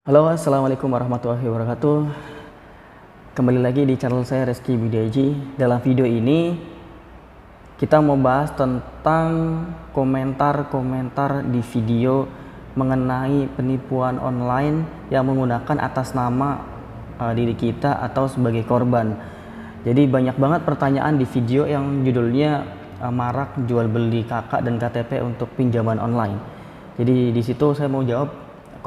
Halo, assalamualaikum warahmatullahi wabarakatuh. Kembali lagi di channel saya Reski Budiaji. Dalam video ini kita mau bahas tentang komentar-komentar di video mengenai penipuan online yang menggunakan atas nama diri kita atau sebagai korban. Jadi banyak banget pertanyaan di video yang judulnya marak jual beli kakak dan KTP untuk pinjaman online. Jadi di situ saya mau jawab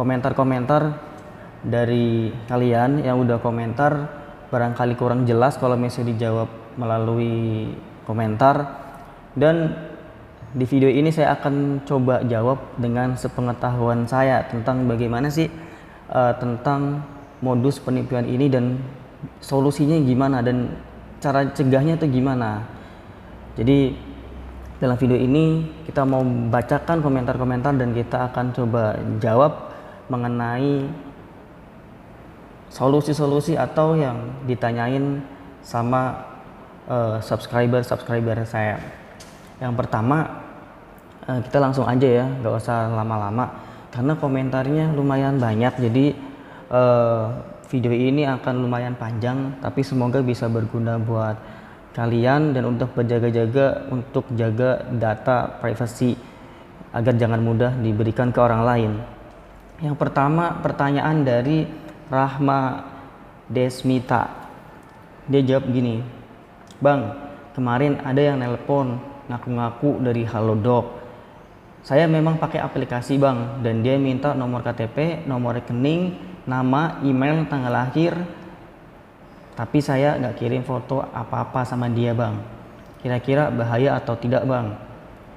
komentar-komentar dari kalian yang udah komentar. Barangkali kurang jelas kalau misalnya dijawab melalui komentar, dan di video ini saya akan coba jawab dengan sepengetahuan saya tentang bagaimana sih tentang modus penipuan ini dan solusinya gimana dan cara cegahnya itu gimana. Jadi dalam video ini kita mau bacakan komentar-komentar dan kita akan coba jawab mengenai solusi-solusi atau yang ditanyain sama subscriber saya. Yang pertama, kita langsung aja ya, nggak usah lama-lama karena komentarnya lumayan banyak. Jadi video ini akan lumayan panjang, tapi semoga bisa berguna buat kalian dan untuk berjaga-jaga untuk jaga data privasi agar jangan mudah diberikan ke orang lain. Yang pertama, pertanyaan dari Rahma Desmita. Dia jawab gini, "Bang, kemarin ada yang nelpon ngaku-ngaku dari Halodoc. Saya memang pakai aplikasi bang, dan dia minta nomor KTP, nomor rekening, nama, email, tanggal lahir. Tapi saya nggak kirim foto apa-apa sama dia bang. Kira-kira bahaya atau tidak bang?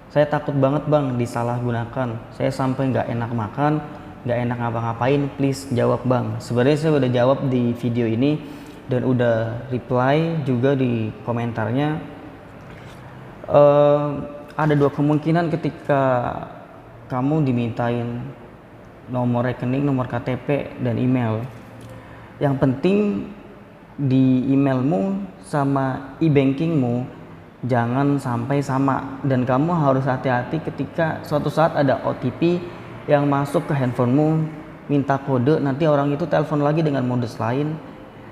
Saya takut banget bang disalahgunakan. Saya sampai nggak enak makan, nggak enak ngapa-ngapain, please jawab bang." Sebenarnya saya udah jawab di video ini dan udah reply juga di komentarnya. Ada dua kemungkinan ketika kamu dimintain nomor rekening, nomor KTP, dan email. Yang penting di emailmu sama e-bankingmu jangan sampai sama, dan kamu harus hati-hati ketika suatu saat ada OTP yang masuk ke handphonemu, minta kode, nanti orang itu telepon lagi dengan modus lain,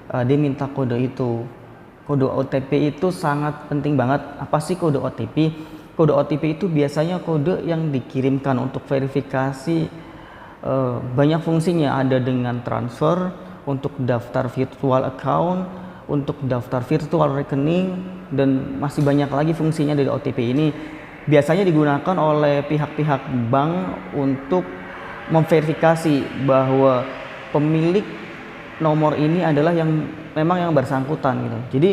dia minta kode itu. Kode OTP itu sangat penting banget. Apa sih kode OTP? Kode OTP itu biasanya kode yang dikirimkan untuk verifikasi. Banyak fungsinya, ada dengan transfer, untuk daftar virtual account, untuk daftar virtual rekening, dan masih banyak lagi fungsinya dari OTP ini. Biasanya digunakan oleh pihak-pihak bank untuk memverifikasi bahwa pemilik nomor ini adalah yang memang yang bersangkutan gitu. Jadi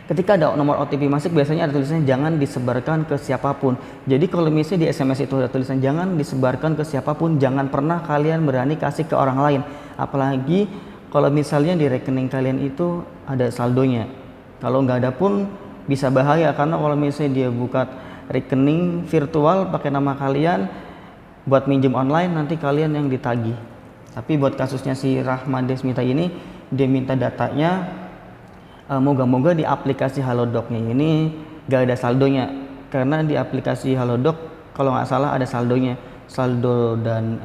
ketika ada nomor OTP masuk, biasanya ada tulisannya jangan disebarkan ke siapapun. Jadi kalau misalnya di SMS itu ada tulisan jangan disebarkan ke siapapun, jangan pernah kalian berani kasih ke orang lain. Apalagi kalau misalnya di rekening kalian itu ada saldonya. Kalau nggak ada pun bisa bahaya, karena kalau misalnya dia buka rekening virtual pakai nama kalian buat minjem online, nanti kalian yang ditagih. Tapi buat kasusnya si Rahma Desmita ini, dia minta datanya, moga-moga di aplikasi Halodocnya ini gak ada saldonya, karena di aplikasi Halodoc kalau nggak salah ada saldonya, saldo dan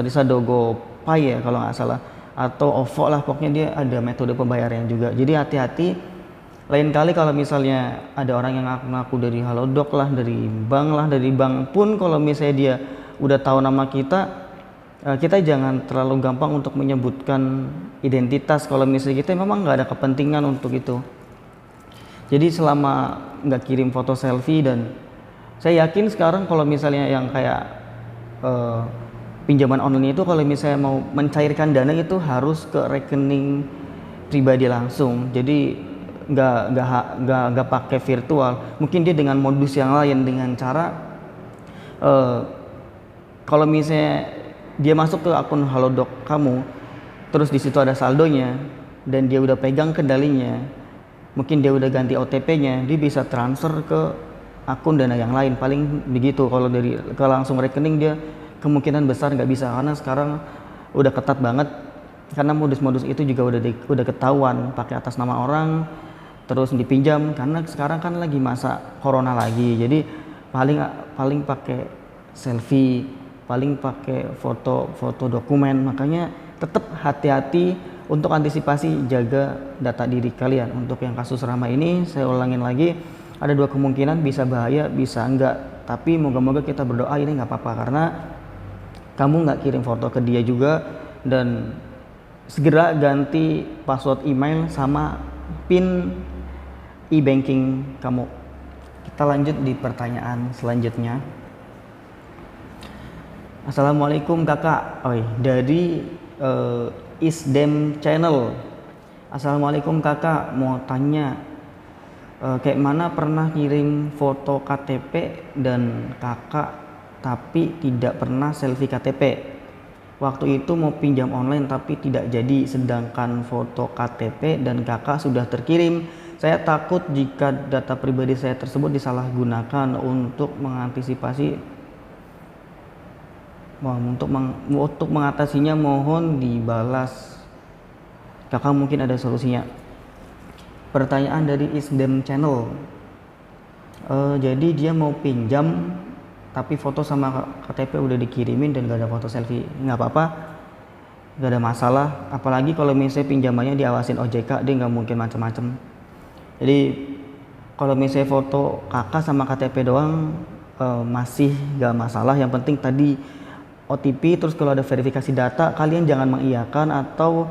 saldo GoPay ya kalau nggak salah, atau OVO lah, pokoknya dia ada metode pembayaran juga. Jadi hati-hati. Lain kali kalau misalnya ada orang yang ngaku-ngaku dari Halodoc lah, dari bank pun, kalau misalnya dia udah tahu nama kita, kita jangan terlalu gampang untuk menyebutkan identitas kalau misalnya kita memang nggak ada kepentingan untuk itu. Jadi selama nggak kirim foto selfie, dan saya yakin sekarang kalau misalnya yang kayak pinjaman online itu, kalau misalnya mau mencairkan dana itu harus ke rekening pribadi langsung. Jadi nggak pakai virtual. Mungkin dia dengan modus yang lain, dengan cara kalau misalnya dia masuk ke akun Halodoc kamu, terus di situ ada saldonya dan dia udah pegang kendalinya, mungkin dia udah ganti OTP-nya, dia bisa transfer ke akun Dana yang lain. Paling begitu. Kalau dari ke langsung rekening dia kemungkinan besar nggak bisa, karena sekarang udah ketat banget, karena modus-modus itu juga udah ketahuan pakai atas nama orang terus dipinjam, karena sekarang kan lagi masa corona lagi. Jadi paling pakai selfie, paling pakai foto dokumen. Makanya tetap hati-hati untuk antisipasi, jaga data diri kalian. Untuk yang kasus Rahma ini saya ulangin lagi, ada dua kemungkinan, bisa bahaya bisa enggak, tapi moga-moga kita berdoa ini nggak apa-apa karena kamu nggak kirim foto ke dia juga. Dan segera ganti password email sama PIN e-banking kamu. Kita lanjut di pertanyaan selanjutnya. Assalamualaikum kakak, dari Isdem Channel. Assalamualaikum kakak, mau tanya kayak mana pernah kirim foto KTP dan kakak tapi tidak pernah selfie KTP. Waktu itu mau pinjam online tapi tidak jadi, sedangkan foto KTP dan kakak sudah terkirim. Saya takut jika data pribadi saya tersebut disalahgunakan. Untuk mengantisipasi untuk mengatasinya mohon dibalas. Kakak mungkin ada solusinya. Pertanyaan dari Isdem Channel. Jadi dia mau pinjam tapi foto sama KTP udah dikirimin dan gak ada foto selfie. Nggak apa-apa, gak ada masalah. Apalagi kalau misalnya pinjamannya diawasin OJK, dia nggak mungkin macam-macam. Jadi kalau misalnya foto kakak sama KTP doang masih gak masalah. Yang penting tadi OTP, terus kalau ada verifikasi data kalian jangan mengiyakan atau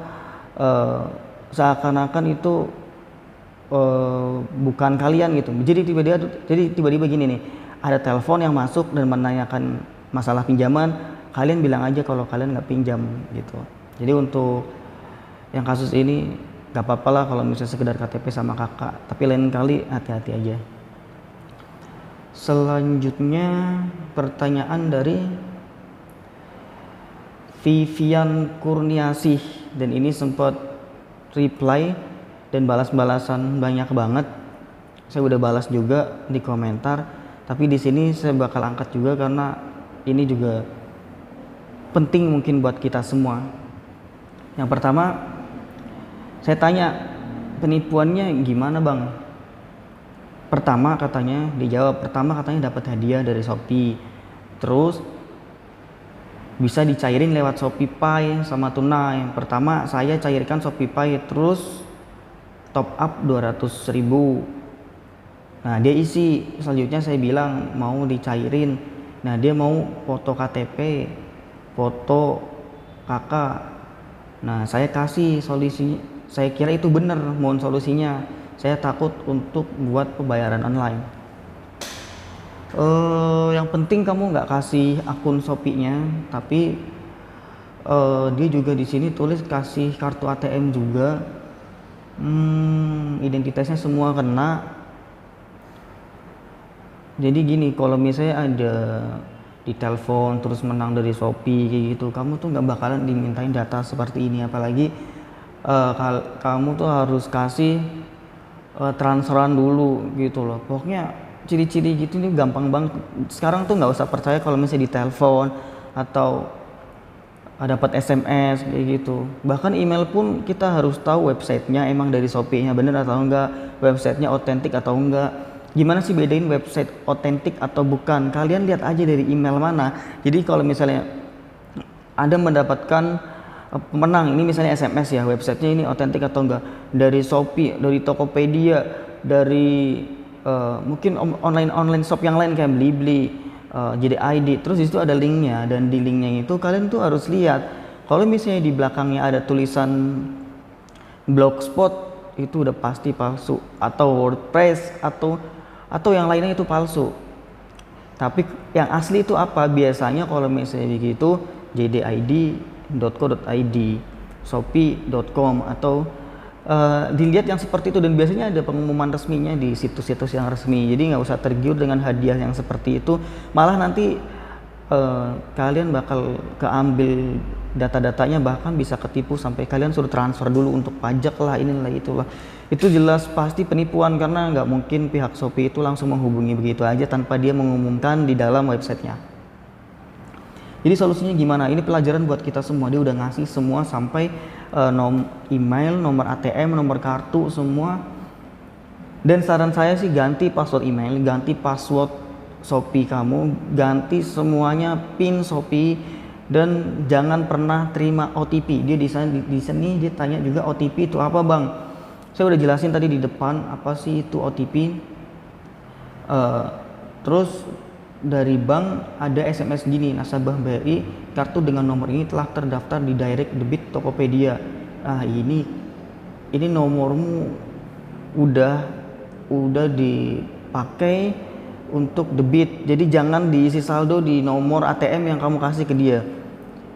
seakan-akan itu bukan kalian gitu. Jadi tiba-tiba gini nih, ada telepon yang masuk dan menanyakan masalah pinjaman, kalian bilang aja kalau kalian nggak pinjam gitu. Jadi untuk yang kasus ini nggak apa-apa lah kalau misalnya sekedar KTP sama kakak, tapi lain kali hati-hati aja. Selanjutnya pertanyaan dari Vivian Kurniasih, dan ini sempat reply dan balas-balasan banyak banget. Saya udah balas juga di komentar, tapi di sini saya bakal angkat juga karena ini juga penting mungkin buat kita semua. Yang pertama, saya tanya penipuannya gimana bang? Pertama katanya dapat hadiah dari Shopee, terus bisa dicairin lewat ShopeePay sama tunai. Pertama saya cairkan ShopeePay, terus top up 200.000. Nah dia isi, selanjutnya saya bilang mau dicairin. Nah dia mau foto KTP, foto kakak. Nah saya kasih solusi, saya kira itu bener mohon solusinya. Saya takut untuk buat pembayaran online. Yang penting kamu nggak kasih akun Shopee-nya, tapi dia juga di sini tulis kasih kartu ATM juga. Identitasnya semua kena. Jadi gini, kalau misalnya ada di telepon terus menang dari Shopee kayak gitu, kamu tuh nggak bakalan dimintain data seperti ini. Apalagi kamu tuh harus kasih transferan dulu gitu loh. Pokoknya ciri-ciri gitu nih gampang banget. Sekarang tuh nggak usah percaya kalau misalnya di telepon atau dapat SMS kayak gitu. Bahkan email pun kita harus tahu websitenya emang dari Shopee-nya bener atau enggak, websitenya otentik atau enggak. Gimana sih bedain website otentik atau bukan? Kalian lihat aja dari email mana. Jadi kalau misalnya Anda mendapatkan pemenang ini misalnya SMS ya, websitenya ini otentik atau enggak, dari Shopee, dari Tokopedia, dari mungkin online shop yang lain kayak Blibli, JDID, terus disitu ada linknya, dan di linknya itu kalian tuh harus lihat kalau misalnya di belakangnya ada tulisan Blogspot itu udah pasti palsu, atau WordPress atau yang lainnya itu palsu. Tapi yang asli itu apa? Biasanya kalau misalnya begitu jdid.co.id, shopee.com, atau dilihat yang seperti itu, dan biasanya ada pengumuman resminya di situs-situs yang resmi. Jadi nggak usah tergiur dengan hadiah yang seperti itu, malah nanti kalian bakal keambil data-datanya, bahkan bisa ketipu sampai kalian suruh transfer dulu untuk pajak lah, inilah itulah. Itu jelas pasti penipuan, karena nggak mungkin pihak Shopee itu langsung menghubungi begitu aja tanpa dia mengumumkan di dalam websitenya. Jadi solusinya gimana? Ini pelajaran buat kita semua. Dia udah ngasih semua sampai email, nomor ATM, nomor kartu, semua. Dan saran saya sih ganti password email, ganti password Shopee kamu, ganti semuanya PIN Shopee, Dan jangan pernah terima OTP. Dia di sini dia tanya juga OTP itu apa bang. Saya udah jelasin tadi di depan apa sih itu OTP. Terus dari bank ada SMS gini, nasabah BRI kartu dengan nomor ini telah terdaftar di direct debit Tokopedia. Nah ini nomormu udah dipakai untuk debit, jadi jangan diisi saldo di nomor ATM yang kamu kasih ke dia.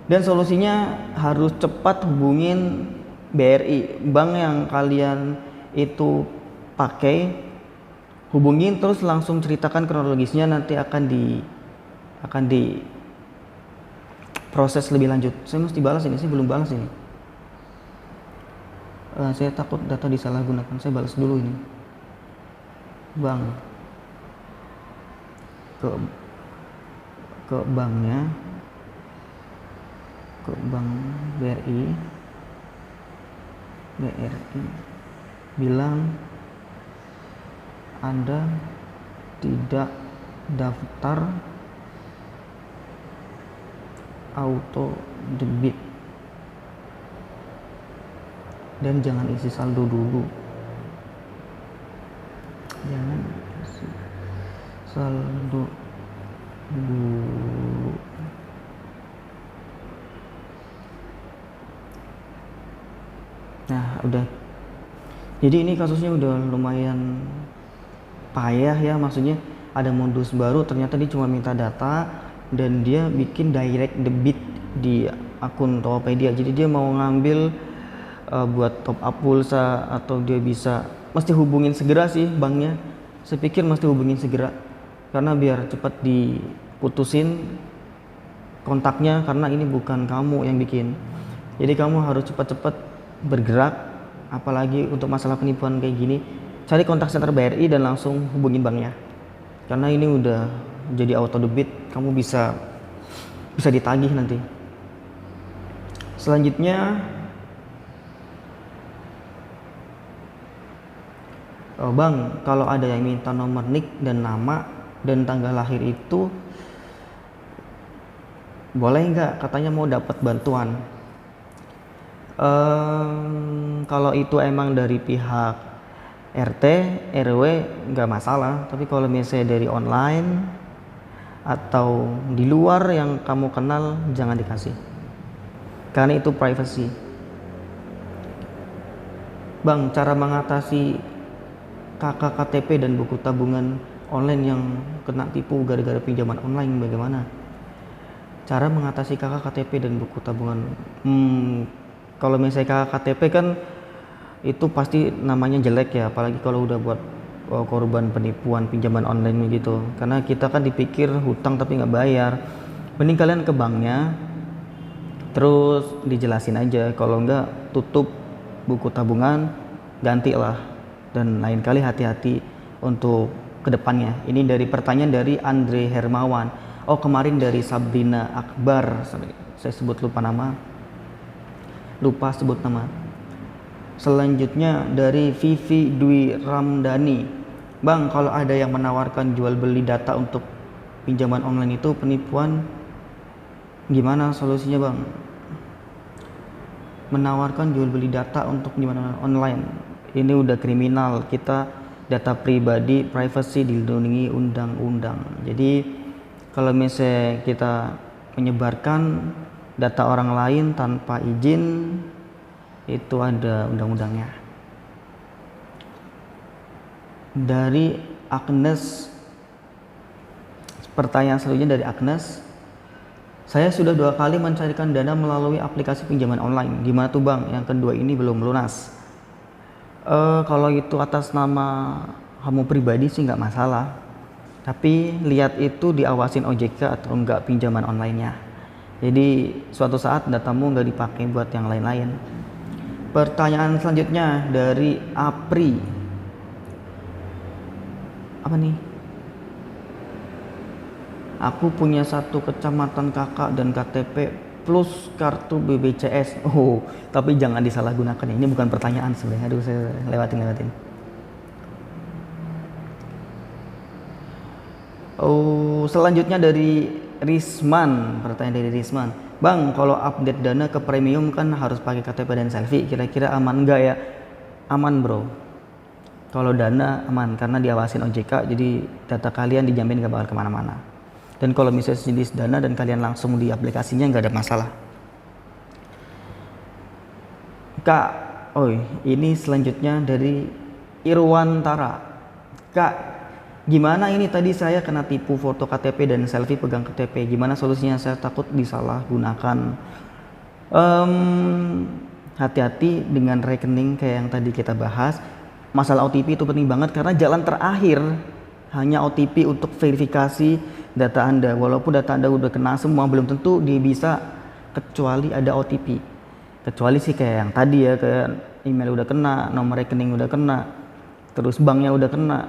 Dan solusinya harus cepat hubungin BRI, bank yang kalian itu pakai, hubungin terus langsung ceritakan kronologisnya, nanti akan di proses lebih lanjut. Saya mesti balas ini, saya belum balas ini. Saya takut data disalahgunakan, saya balas dulu ini. Bang, ke banknya, ke bank BRI bilang Anda tidak daftar auto debit dan jangan isi saldo dulu, jangan isi saldo dulu. Nah udah, jadi ini kasusnya udah lumayan payah ya, maksudnya ada modus baru, ternyata dia cuma minta data dan dia bikin direct debit di akun Tokopedia. Jadi dia mau ngambil buat top up pulsa, atau dia bisa, mesti hubungin segera sih banknya. Saya pikir mesti hubungin segera karena biar cepat diputusin kontaknya, karena ini bukan kamu yang bikin. Jadi kamu harus cepat-cepat bergerak, apalagi untuk masalah penipuan kayak gini. Cari kontak center BRI dan langsung hubungin banknya, karena ini udah jadi auto debit, kamu bisa ditagih nanti. Selanjutnya bang, kalau ada yang minta nomor NIK dan nama dan tanggal lahir itu boleh nggak, katanya mau dapat bantuan. Kalau itu emang dari pihak RT RW nggak masalah, tapi kalau misalnya dari online atau di luar yang kamu kenal, jangan dikasih karena itu privacy. Bang, cara mengatasi kakak KTP dan buku tabungan online yang kena tipu gara-gara pinjaman online bagaimana? Cara mengatasi kakak KTP dan buku tabungan, kalau misalnya kakak KTP kan itu pasti namanya jelek ya, apalagi kalau udah buat korban penipuan pinjaman online gitu, karena kita kan dipikir hutang tapi nggak bayar. Mending kalian ke banknya terus dijelasin aja, kalau nggak tutup buku tabungan, gantilah, dan lain kali hati-hati untuk kedepannya. Ini dari pertanyaan dari Andre Hermawan. Oh kemarin dari Sabrina Akbar, saya lupa sebut nama. Selanjutnya dari Vivi Dwi Ramdhani. Bang, kalau ada yang menawarkan jual beli data untuk pinjaman online itu penipuan, gimana solusinya bang? Menawarkan jual beli data untuk pinjaman online, ini udah kriminal. Kita data pribadi, privacy dilindungi undang-undang. Jadi kalau misalnya kita menyebarkan data orang lain tanpa izin, itu ada undang-undangnya. Dari Agnes, pertanyaan selanjutnya dari Agnes. Saya sudah 2 kali mencarikan dana melalui aplikasi pinjaman online. Gimana tuh bang? Yang kedua ini belum lunas. Kalau itu atas nama kamu pribadi sih nggak masalah, tapi lihat itu diawasin OJK atau enggak pinjaman online-nya. Jadi suatu saat datamu nggak dipakai buat yang lain-lain. Pertanyaan selanjutnya dari Apri. Apa nih? Aku punya 1 kecamatan kakak dan KTP plus kartu BPJS. Oh, tapi jangan disalahgunakan. Ini bukan pertanyaan sebenarnya. Aduh, saya lewatin. Oh, selanjutnya dari pertanyaan dari Risman. Bang, kalau update Dana ke premium kan harus pakai KTP dan selfie. Kira-kira aman nggak ya? Aman bro. Kalau Dana aman karena diawasin OJK, jadi data kalian dijamin nggak bakal kemana-mana. Dan kalau misalnya jenis Dana dan kalian langsung di aplikasinya nggak ada masalah. Kak, ini selanjutnya dari Irwantara. Kak, gimana ini tadi saya kena tipu foto KTP dan selfie pegang KTP. Gimana solusinya? Saya takut disalahgunakan. Hati-hati dengan rekening kayak yang tadi kita bahas. Masalah OTP itu penting banget karena jalan terakhir hanya OTP untuk verifikasi data Anda. Walaupun data Anda udah kena semua, belum tentu dia bisa kecuali ada OTP. Kecuali sih kayak yang tadi ya, kayak email udah kena, nomor rekening udah kena, terus banknya udah kena,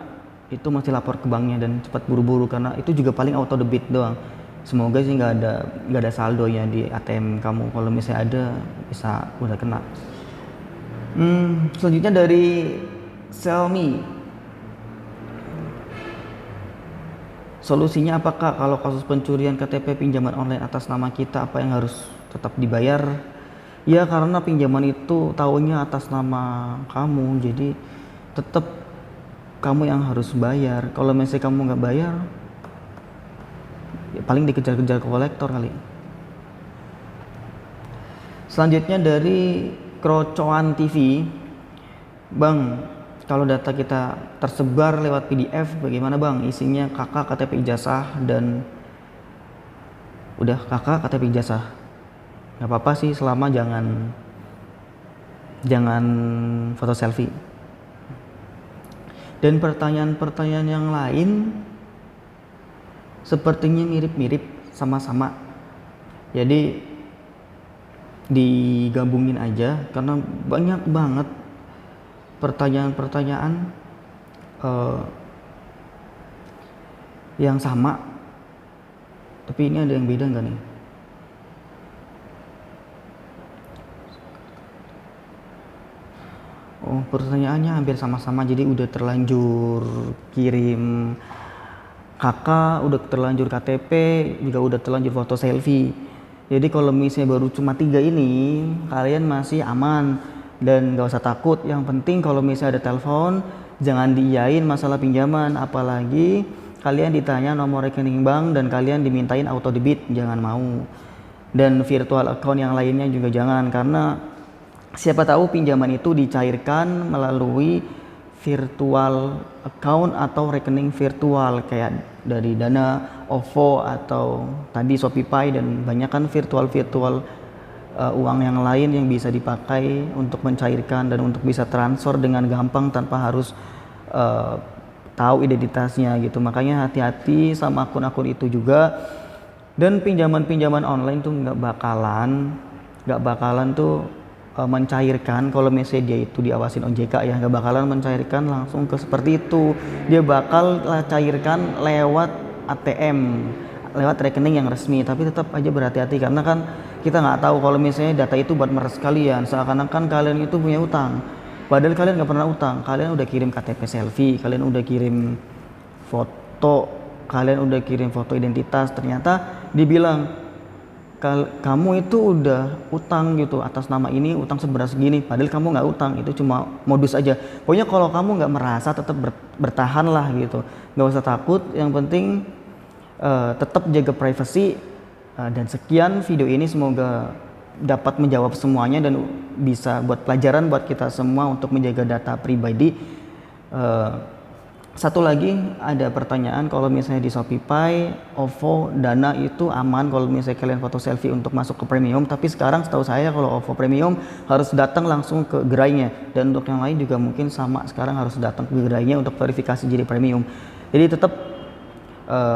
itu masih lapor ke banknya dan cepat buru-buru karena itu juga paling auto debit doang. Semoga sih nggak ada saldonya di ATM kamu. Kalau misalnya ada, bisa udah kena. Selanjutnya dari Xiaomi. Solusinya apakah kalau kasus pencurian KTP pinjaman online atas nama kita, apa yang harus tetap dibayar? Ya karena pinjaman itu tahunya atas nama kamu, jadi tetap kamu yang harus bayar. Kalau misalnya kamu nggak bayar, ya paling dikejar-kejar ke kolektor kali. Selanjutnya dari Krocoan TV. Bang, kalau data kita tersebar lewat PDF bagaimana bang? Isinya kakak KTP ijazah dan udah kakak KTP ijazah. Gak apa-apa sih selama jangan foto selfie. Dan pertanyaan-pertanyaan yang lain sepertinya mirip-mirip sama-sama. Jadi digabungin aja karena banyak banget pertanyaan-pertanyaan yang sama. Tapi ini ada yang beda nggak nih? Pertanyaannya hampir sama-sama, jadi udah terlanjur kirim kakak, udah terlanjur KTP, juga udah terlanjur foto selfie. Jadi kalau misalnya baru cuma 3 ini, kalian masih aman dan gak usah takut. Yang penting kalau misalnya ada telepon, jangan diiyain masalah pinjaman, apalagi kalian ditanya nomor rekening bank dan kalian dimintain auto debit, jangan mau. Dan virtual account yang lainnya juga jangan, karena siapa tahu pinjaman itu dicairkan melalui virtual account atau rekening virtual kayak dari Dana, OVO atau tadi ShopeePay, dan banyak kan virtual uang yang lain yang bisa dipakai untuk mencairkan dan untuk bisa transfer dengan gampang tanpa harus tahu identitasnya gitu. Makanya hati-hati sama akun-akun itu juga. Dan pinjaman-pinjaman online tuh nggak bakalan tuh mencairkan kalau misalnya dia itu diawasin OJK ya, nggak bakalan mencairkan langsung ke seperti itu. Dia bakal cairkan lewat ATM, lewat rekening yang resmi. Tapi tetap aja berhati-hati karena kan kita nggak tahu kalau misalnya data itu buat meres kalian, seakan-akan kalian itu punya utang padahal kalian nggak pernah utang. Kalian udah kirim KTP selfie, kalian udah kirim foto, kalian udah kirim foto identitas, ternyata dibilang kamu itu udah utang gitu atas nama ini, utang seberat segini, padahal kamu nggak utang, itu cuma modus aja. Pokoknya kalau kamu nggak merasa, tetap bertahan lah gitu, nggak usah takut. Yang penting tetap jaga privasi. Dan sekian video ini, semoga dapat menjawab semuanya dan bisa buat pelajaran buat kita semua untuk menjaga data pribadi. Satu lagi ada pertanyaan, kalau misalnya di ShopeePay, OVO, Dana itu aman kalau misalnya kalian foto selfie untuk masuk ke premium. Tapi sekarang setahu saya kalau OVO premium harus datang langsung ke gerainya, dan untuk yang lain juga mungkin sama, sekarang harus datang ke gerainya untuk verifikasi jadi premium. Jadi tetap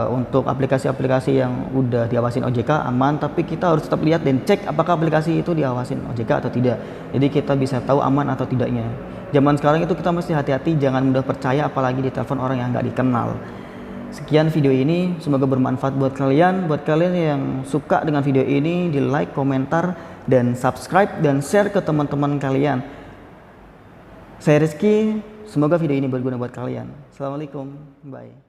untuk aplikasi-aplikasi yang udah diawasin OJK aman, tapi kita harus tetap lihat dan cek apakah aplikasi itu diawasin OJK atau tidak. Jadi kita bisa tahu aman atau tidaknya. Zaman sekarang itu kita mesti hati-hati, jangan mudah percaya apalagi di telepon orang yang nggak dikenal. Sekian video ini, semoga bermanfaat buat kalian. Buat kalian yang suka dengan video ini, di like, komentar, dan subscribe, dan share ke teman-teman kalian. Saya Rizky, semoga video ini berguna buat kalian. Assalamualaikum, bye.